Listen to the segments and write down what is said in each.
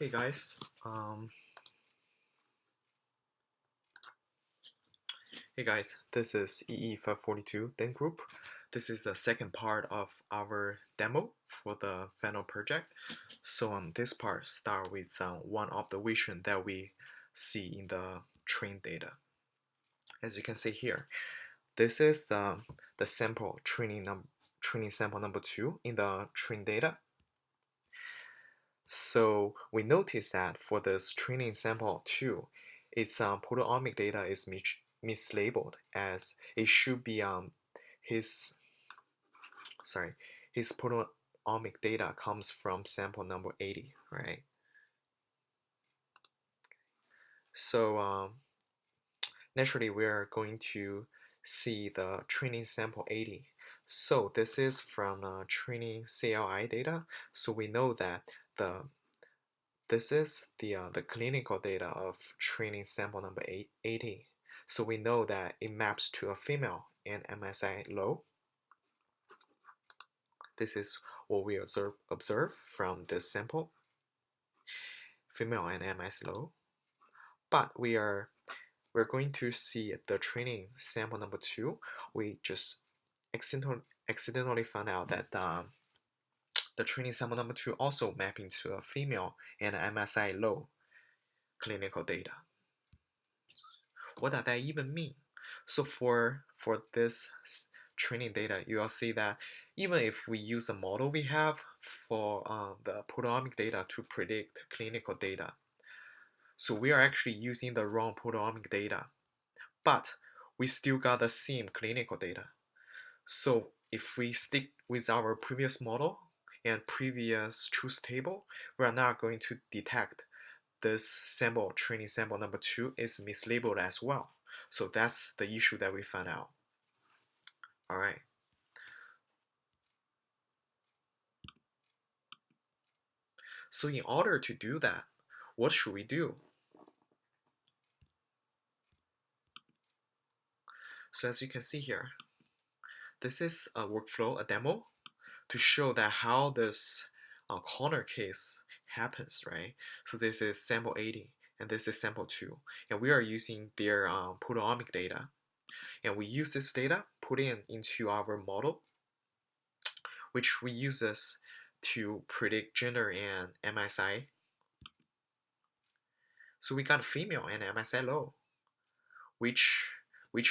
Hey guys, this is EE542 Den Group. This is the second part of our demo for the final project. So this part start with one observation that we see in the train data. As you can see here, this is the sample training sample number 2 in the train data. So we notice that for this training sample 2, its proteomic data is mislabeled as it should be his his proteomic data comes from sample number 80, right? So naturally we are going to see the training sample 80. So this is from training CLI data. So we know that this is the clinical data of training sample number 80. So we know that it maps to a female and MSI low. This is what we observe from this sample, female and MS low. But we're going to see the training sample number 2. We just accidentally found out that the training sample number 2 also mapping to a female and MSI low clinical data. What does that even mean? So for this training data, you will see that even if we use a model we have for the proteomic data to predict clinical data, so we are actually using the wrong proteomic data, but we still got the same clinical data. So if we stick with our previous model and previous truth table, we are not going to detect this sample, training sample number 2, is mislabeled as well. So that's the issue that we found out. All right. So in order to do that, what should we do? So as you can see here, this is a workflow, a demo, to show that how this corner case happens, right? So this is sample 80, and this is sample 2, and we are using their proteomic data, and we use this data, put it into our model, which we use this to predict gender and MSI. So we got female and MSI low, which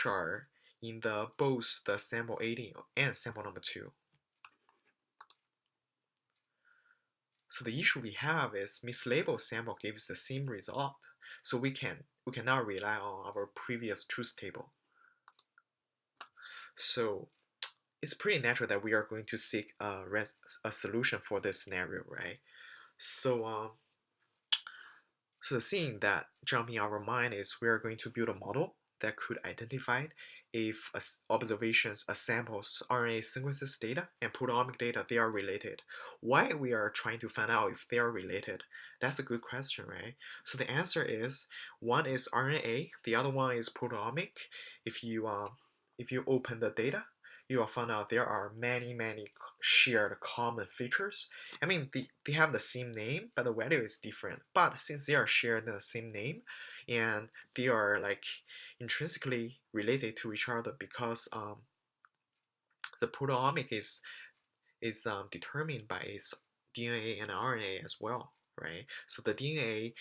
are in the both the sample 80 and sample number 2. So the issue we have is mislabeled sample gives the same result. So we cannot rely on our previous truth table. So it's pretty natural that we are going to seek a solution for this scenario, right? So so the thing that jumping in our mind is we are going to build a model that could identify if observations, samples, RNA sequences data, and proteomic data, they are related. Why we are trying to find out if they are related? That's a good question, right? So the answer is, one is RNA, the other one is proteomic. If you open the data, you will find out there are many shared common features. I mean, they have the same name, but the value is different. But since they are sharing the same name, and they are like intrinsically related to each other because the proteomic is determined by its DNA and RNA as well, right? So the DNA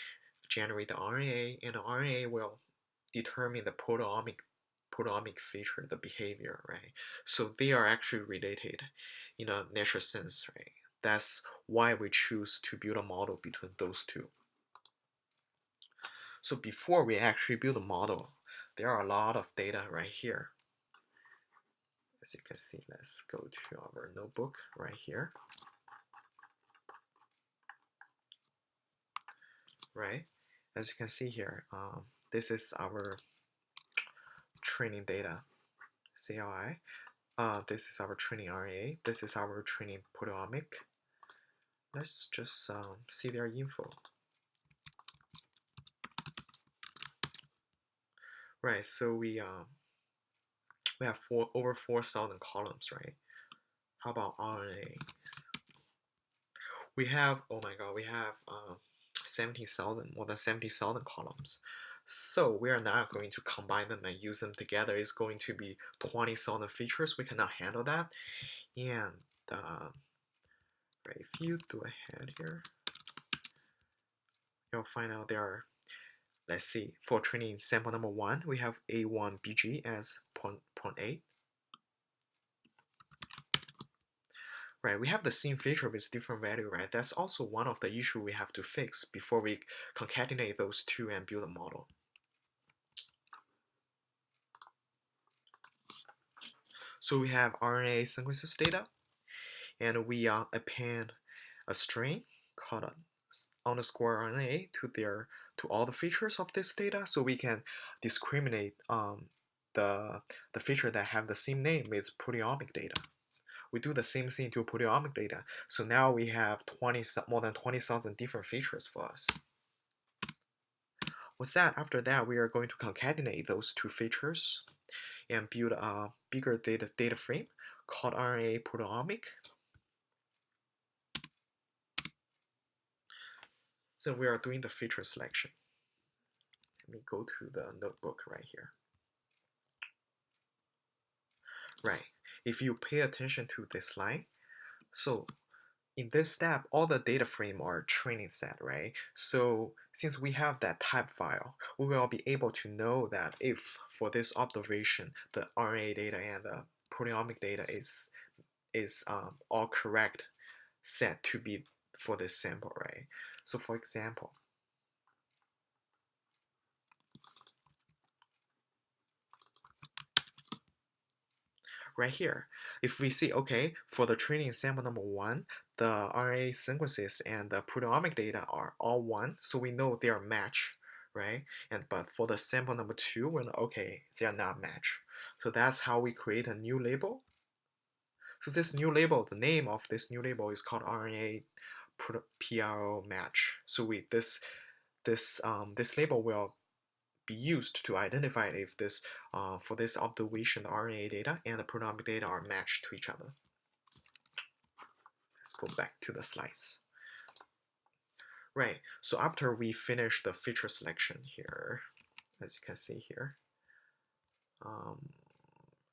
generate the RNA, and the RNA will determine the proteomic feature, the behavior, right? So they are actually related in a natural sense, right? That's why we choose to build a model between those two. So before we actually build a model, there are a lot of data right here. As you can see, let's go to our notebook right here. Right? As you can see here, this is our training data, CLI. This is our training RNA. This is our training proteomic. Let's just see their info. Right, so we have over 4,000 columns, right? How about RNA? We have, oh my god, we have more than 70,000 columns. So we are not going to combine them and use them together. It's going to be 20,000 features. We cannot handle that. And right, if you do ahead here, you'll find out there are, let's see, for training sample number 1, we have A1BG as 0.8. Right, we have the same feature with different value, right? That's also one of the issue we have to fix before we concatenate those two and build a model. So we have RNA synthesis data, and we append a string called underscore RNA to all the features of this data, so we can discriminate the feature that have the same name with proteomic data. We do the same thing to proteomic data. So now we have more than 20,000 different features for us. What's that? After that, we are going to concatenate those two features and build a bigger data frame called RNA proteomic. So we are doing the feature selection. Let me go to the notebook right here. Right, if you pay attention to this line, so in this step, all the data frame are training set, right? So since we have that type file, we will be able to know that if for this observation, the RNA data and the proteomic data is all correct set to be for this sample, right? So for example, right here, if we see, okay, for the training sample number 1, the RNA synthesis and the proteomic data are all 1, so we know they are match, right? But for the sample number 2, we're not, okay, they are not match. So that's how we create a new label. So this new label, the name of this new label is called RNA PRO match. So this label will be used to identify if this for this observation, the RNA data and the proteomic data are matched to each other. Let's go back to the slides. Right, so after we finish the feature selection here, as you can see here,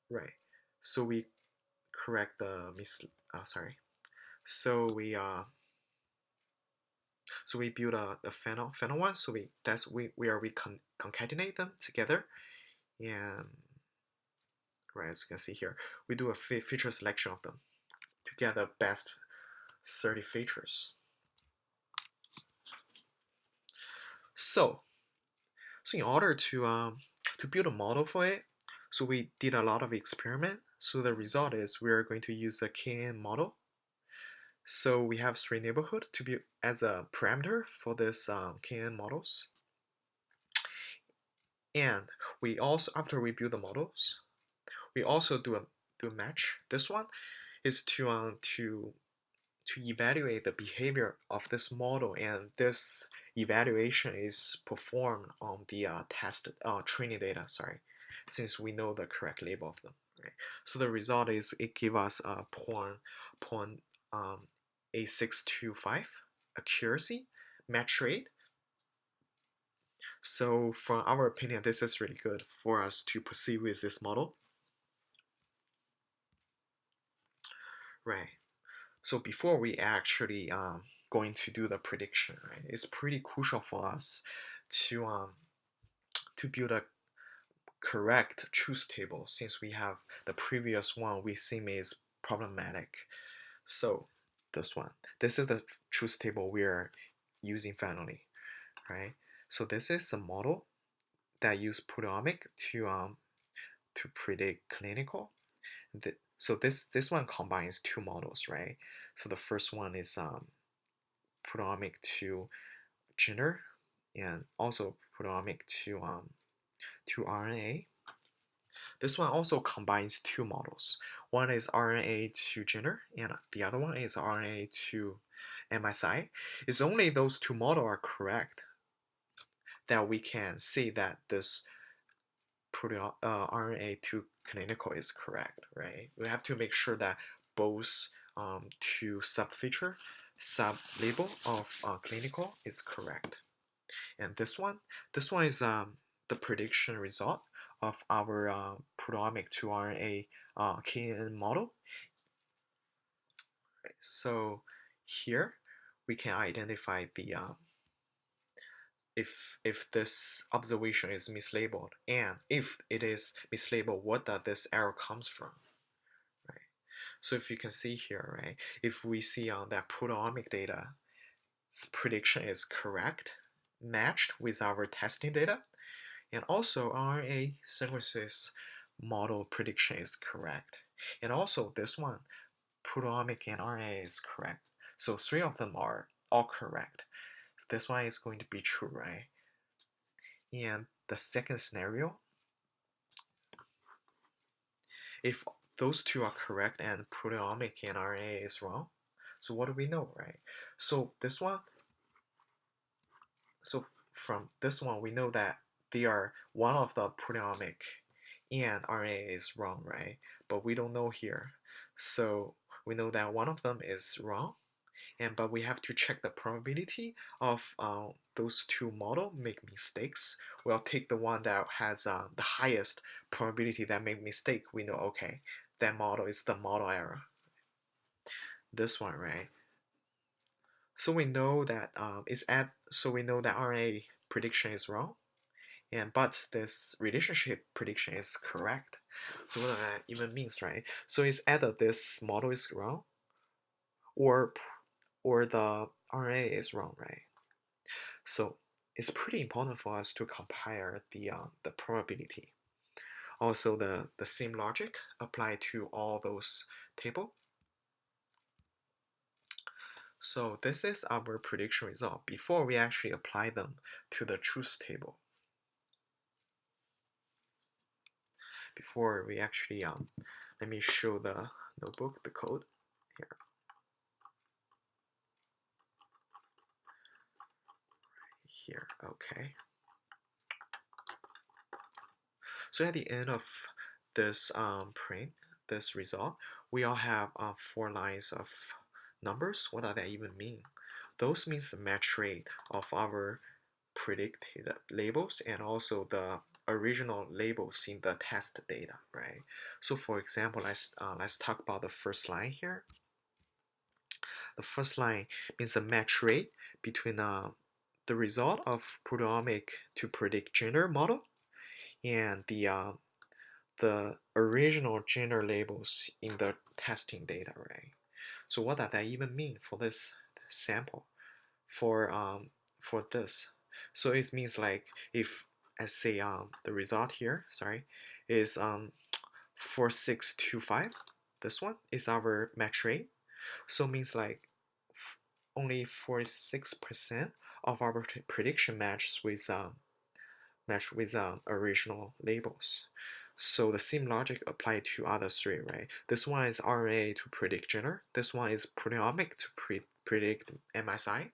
right, so we correct the so we build a phenol one, so we concatenate them together, and right, as you can see here, we do a feature selection of them to get the best 30 features. So in order to build a model for it, so we did a lot of experiment. So the result is we are going to use a KN model. So we have 3 neighborhood to be as a parameter for this KN models. And we also, after we build the models, we also do a match. This one is to evaluate the behavior of this model, and this evaluation is performed on the training data. Sorry, since we know the correct label of them. Right? So the result is it gives us a 0.8625 accuracy match rate. So from our opinion, this is really good for us to proceed with this model. Right. So before we actually going to do the prediction, right, it's pretty crucial for us to build a correct truth table, since we have the previous one we seem is problematic. So this is the truth table we are using finally, right? So this is a model that use proteomic to predict clinical. So this one combines 2 models, right? So the first one is proteomic to gender, and also proteomic to RNA. This one also combines 2 models. One is RNA to gender, and the other one is RNA to MSI. It's only those 2 models are correct that we can say that this RNA to clinical is correct, right? We have to make sure that both 2 subfeature sub-label of clinical is correct. And this one is the prediction result of our proteomic to RNA KN model. So here we can identify the if this observation is mislabeled, and if it is mislabeled, what does this error comes from, right? So if you can see here, right, if we see that proteomic data prediction is correct, matched with our testing data, and also RNA synthesis model prediction is correct, and also this one, proteomic and RNA is correct. So three of them are all correct. This one is going to be true, right? And the second scenario, if those two are correct and proteomic and RNA is wrong, so what do we know, right? So this one, so from this one, we know that they are one of the proteomic and RNA is wrong, right? But we don't know here. So we know that one of them is wrong, but we have to check the probability of those two model make mistakes. We'll take the one that has the highest probability that make mistake. We know, okay, that model is the model error. This one, right? So we know that so we know that RNA prediction is wrong, but this relationship prediction is correct. So what that even means, right? So it's either this model is wrong, or the RNA is wrong, right? So it's pretty important for us to compare the probability. Also, the same logic apply to all those table. So this is our prediction result before we actually apply them to the truth table. Before we actually, let me show the notebook, the code here. Here, okay. So at the end of this print, this result, we all have 4 lines of numbers. What does that even mean? Those means the match rate of our predicted labels and also the original labels in the test data, right? So for example, let's talk about the first line here. The first line means the match rate between the result of proteomic to predict gender model and the original gender labels in the testing data, right? So what does that even mean for this sample? For this, so it means like if I say the result here, sorry, is 4625. This one is our match rate. So it means like only 46% of our prediction matches with original labels. So the same logic applied to other three, right? This one is RNA to predict gender. This one is proteomic to predict MSI.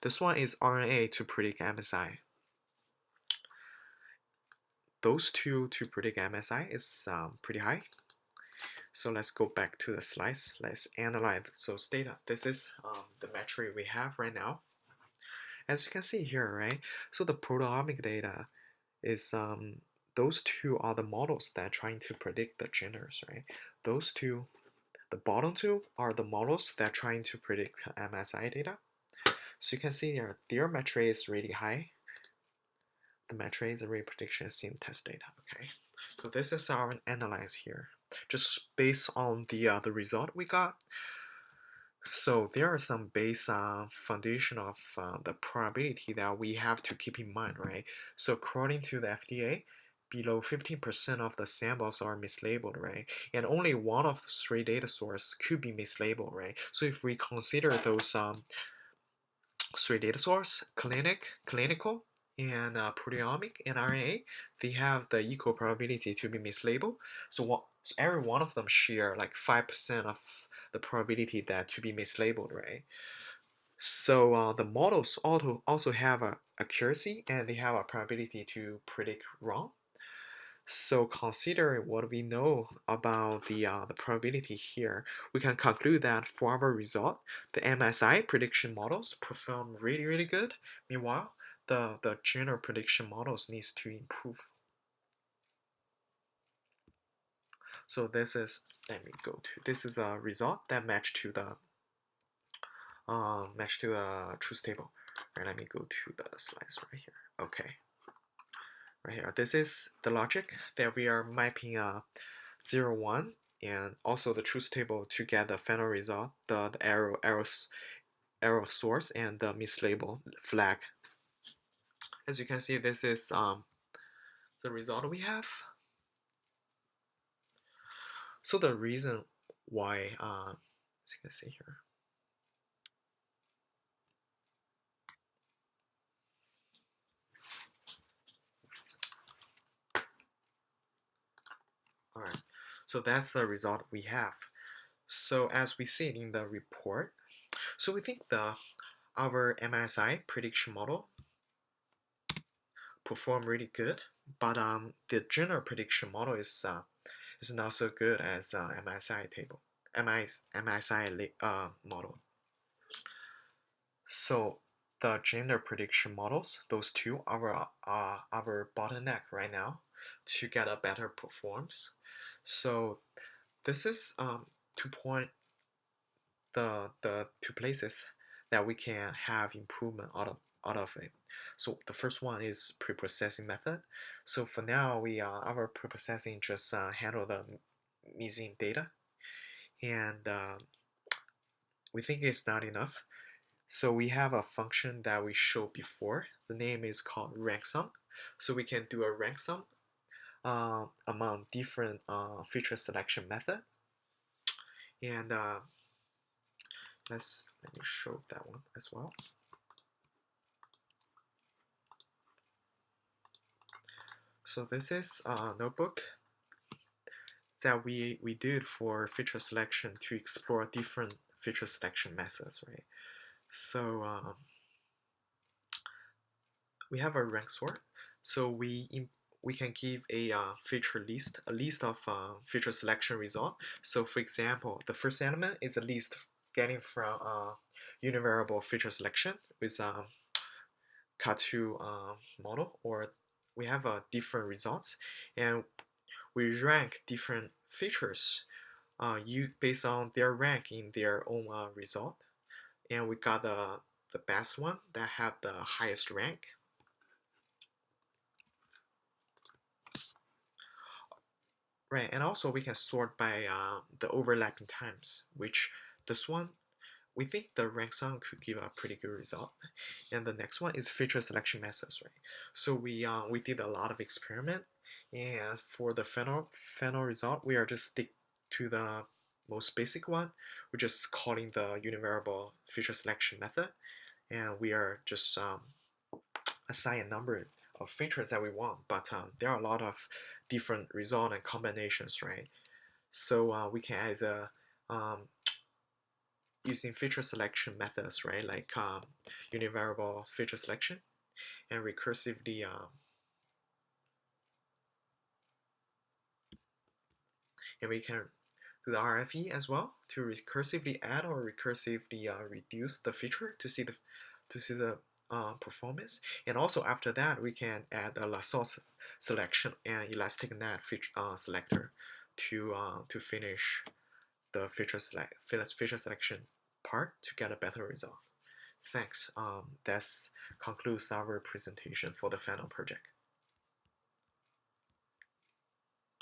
This one is RNA to predict MSI. Those two to predict MSI is pretty high. So let's go back to the slides. Let's analyze those data. This is the metric we have right now. As you can see here, right? So the proteomic data is those two are the models that are trying to predict the genders, right? Those two, the bottom two, are the models that are trying to predict MSI data. So you can see here, their metric is really high. The metric is a rate prediction seen test data. Okay, so this is our analyze here, just based on the result we got. So there are some base foundation of the probability that we have to keep in mind, right? So according to the FDA, below 15% of the samples are mislabeled, right? And only one of the 3 data sources could be mislabeled, right? So if we consider those 3 data source, clinical, and proteomic and RNA, they have the equal probability to be mislabeled. So every one of them share like 5% of the probability that to be mislabeled, right? So the models also have a accuracy and they have a probability to predict wrong. So considering what we know about the probability here, we can conclude that for our result, the MSI prediction models perform really good. Meanwhile, the general prediction models needs to improve. So this is, let me go to, this is a result that match to the truth table. Right, let me go to the slides right here. Okay, right here. This is the logic that we are mapping 0, 1, and also the truth table to get the final result, the error source and the mislabel flag. As you can see, this is the result we have. So the reason why, as you can see here, all right. So that's the result we have. So as we see in the report, so we think our MSI prediction model performed really good, but the general prediction model is not so good as MSI table, MSI model. So the gender prediction models, those two are our bottleneck right now to get a better performance. So this is to point the two places that we can have improvement out of it. So the first one is preprocessing method. So for now, our preprocessing just handle the missing data, and we think it's not enough. So we have a function that we showed before. The name is called rank sum. So we can do a rank sum among different feature selection method. And let me show that one as well. So this is a notebook that we did for feature selection to explore different feature selection methods, right? So we have a rank sort. So we can give a feature list, a list of feature selection result. So for example, the first element is a list getting from univariable feature selection with K2 model, or we have different results, and we rank different features based on their rank in their own result, and we got the best one that had the highest rank. Right, and also we can sort by the overlapping times, which this one, we think the rank sum could give a pretty good result. And the next one is feature selection methods, right? So we did a lot of experiment, and for the final result, we are just stick to the most basic one. We're just calling the univariable feature selection method, and we are just assign a number of features that we want, but there are a lot of different result and combinations, right? So we can either using feature selection methods, right, like univariable feature selection, and recursively and we can do the RFE as well to recursively add or recursively reduce the feature to see the performance. And also after that, we can add a Lasso selection and elastic net feature, selector to finish the feature selection part to get a better result. Thanks. That concludes our presentation for the final project.